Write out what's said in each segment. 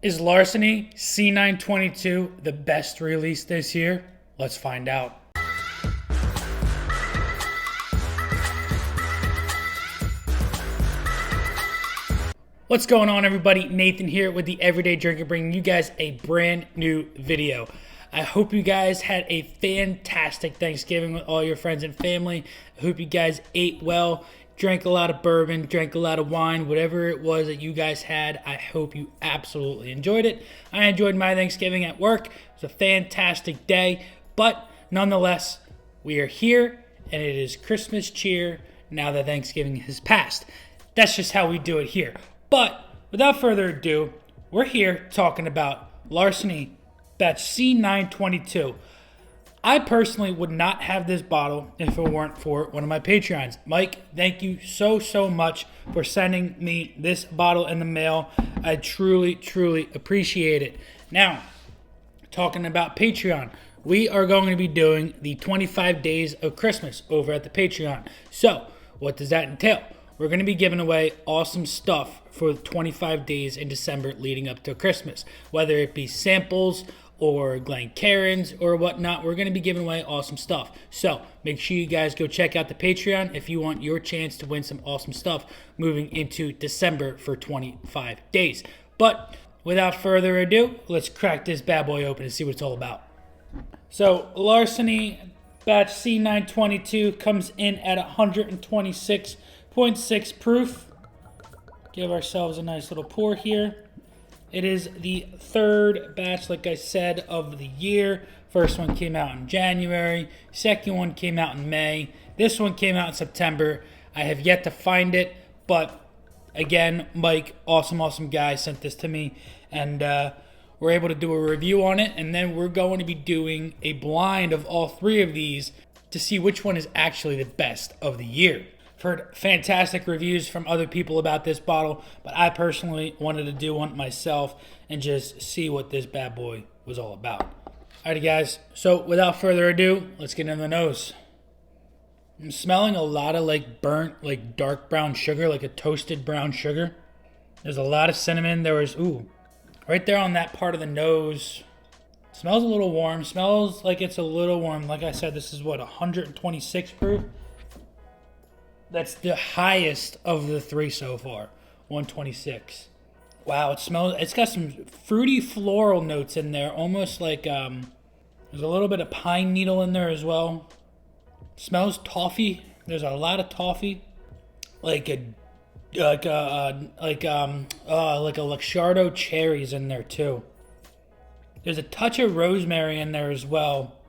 Is Larceny C922 the best release this year? Let's find out. What's going on, everybody? Nathan here with the Everyday Drinker, bringing you guys a brand new video. I hope you guys had a fantastic Thanksgiving with all your friends and family. I hope you guys ate well, drank a lot of bourbon, drank a lot of wine, whatever it was that you guys had. I hope you absolutely enjoyed it. I enjoyed my Thanksgiving at work. It was a fantastic day, but nonetheless, we are here and it is Christmas cheer now that Thanksgiving has passed. That's just how we do it here. But without further ado, we're here talking about Larceny batch C922. I personally would not have this bottle if it weren't for one of my Patreons. Mike, thank you so much for sending me this bottle in the mail. I truly appreciate it. Now, talking about Patreon, we are going to be doing the 25 days of Christmas over at the Patreon. So, what does that entail? We're going to be giving away awesome stuff for 25 days in December leading up to Christmas. Whether it be samples or Glencairns or whatnot, we're going to be giving away awesome stuff. So make sure you guys go check out the Patreon if you want your chance to win some awesome stuff moving into December for 25 days. But without further ado, let's crack this bad boy open and see what it's all about. So Larceny batch C922 comes in at 126.6 proof. Give ourselves a nice little pour here. It is the third batch, like I said, of the year. First one came out in January. Second one came out in May. This one came out in September. I have yet to find it, but again, Mike, awesome guy, sent this to me, and we're able to do a review on it, and then we're going to be doing a blind of all three of these to see which one is actually the best of the year. I've heard fantastic reviews from other people about this bottle, but I personally wanted to do one myself and just see what this bad boy was all about. Alrighty guys, so without further ado, let's get in the nose. I'm smelling a lot of burnt, dark brown sugar, like a toasted brown sugar. There's a lot of cinnamon. There was, right there on that part of the nose. Smells a little warm, smells like it's a little warm. Like I said, this is what, 126 proof? That's the highest of the three so far, 126. Wow, it's got some fruity floral notes in there, almost like, there's a little bit of pine needle in there as well. Smells toffee. There's a lot of toffee, like a Luxardo cherries in there too. There's a touch of rosemary in there as well,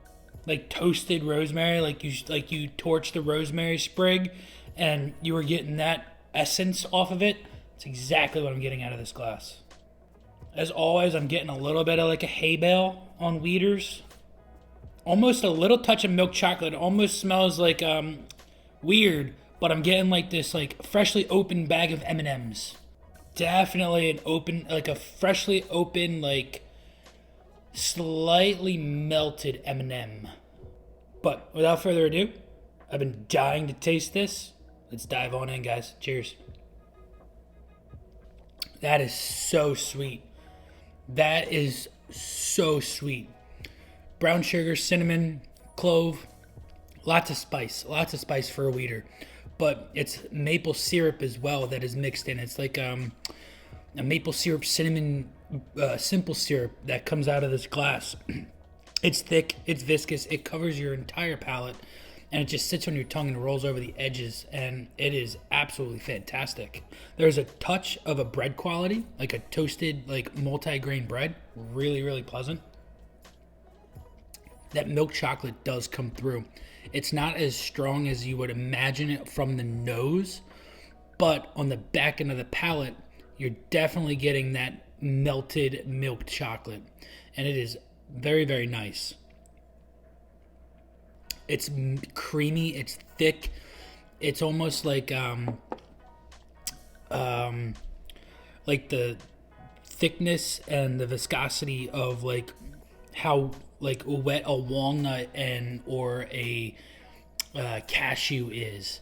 like toasted rosemary, like you torch the rosemary sprig, and you were getting that essence off of it. It's exactly what I'm getting out of this glass. As always, I'm getting a little bit of like a hay bale on Weeders. Almost a little touch of milk chocolate. It almost smells like weird, but I'm getting like this freshly opened bag of M&Ms. Definitely an open, a freshly opened, slightly melted M&M. But without further ado, I've been dying to taste this. Let's dive on in, guys. Cheers. That is so sweet. That is so sweet. Brown sugar, cinnamon, clove, lots of spice for a weeder. But it's maple syrup as well that is mixed in. It's like a maple syrup cinnamon simple syrup that comes out of this glass. It's thick, it's viscous, it covers your entire palate, and it just sits on your tongue and rolls over the edges, and it is absolutely fantastic. There's a touch of a bread quality, like a toasted, multi-grain bread. Really pleasant. That milk chocolate does come through. It's not as strong as you would imagine it from the nose, but on the back end of the palate, you're definitely getting that melted milk chocolate, and it is very nice. It's creamy, it's thick, it's almost like the thickness and the viscosity of how wet a walnut or a cashew is,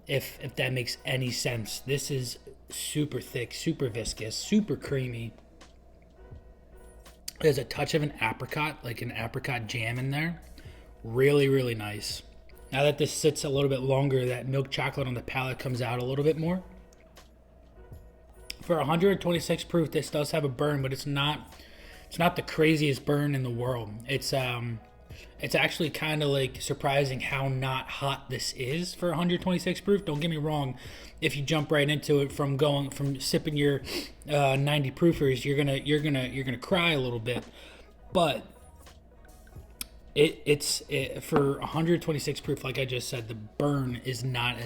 if that makes any sense. This is super thick, super viscous, super creamy. There's a touch of an apricot, like an apricot jam in there. Really, really nice. Now that this sits a little bit longer, that milk chocolate on the palate comes out a little bit more. For 126 proof, this does have a burn, but it's not the craziest burn in the world. It's actually kind of like surprising how not hot this is for 126 proof. Don't get me wrong. If you jump right into it from sipping your 90 proofers, you're gonna cry a little bit. But it's for 126 proof, like I just said, the burn is not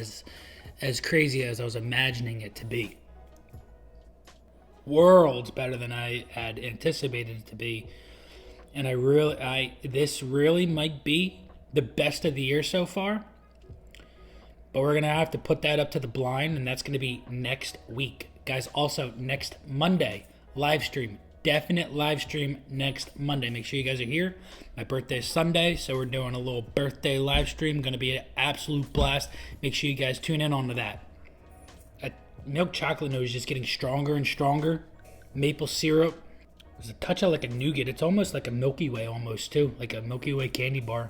as crazy as I was imagining it to be. Worlds better than I had anticipated it to be. And this really might be the best of the year so far. But we're going to have to put that up to the blind, and that's going to be next week. Guys, also next Monday, live stream. Definite live stream next Monday. Make sure you guys are here. My birthday is Sunday, so we're doing a little birthday live stream. Going to be an absolute blast. Make sure you guys tune in onto that. Milk chocolate note is just getting stronger and stronger. Maple syrup. There's a touch of like a nougat. It's almost like a Milky Way almost too. Like a Milky Way candy bar.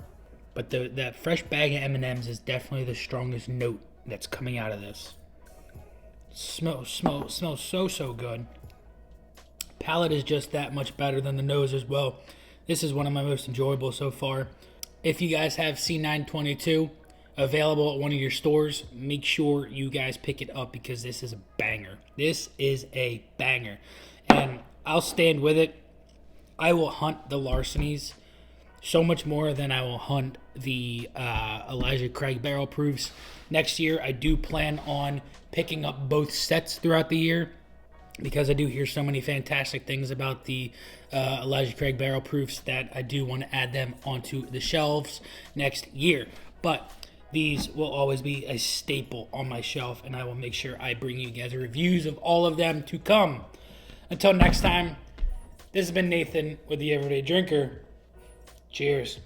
But that fresh bag of M&Ms is definitely the strongest note that's coming out of this. Smells so good. Palate is just that much better than the nose as well. This is one of my most enjoyable so far. If you guys have C922 available at one of your stores, make sure you guys pick it up because this is a banger. This is a banger. And I'll stand with it. I will hunt the Larcenys so much more than I will hunt the Elijah Craig barrel proofs. Next year, I do plan on picking up both sets throughout the year because I do hear so many fantastic things about the Elijah Craig barrel proofs that I do want to add them onto the shelves next year. But these will always be a staple on my shelf, and I will make sure I bring you guys reviews of all of them to come. Until next time, this has been Nathan with The Everyday Drinker. Cheers.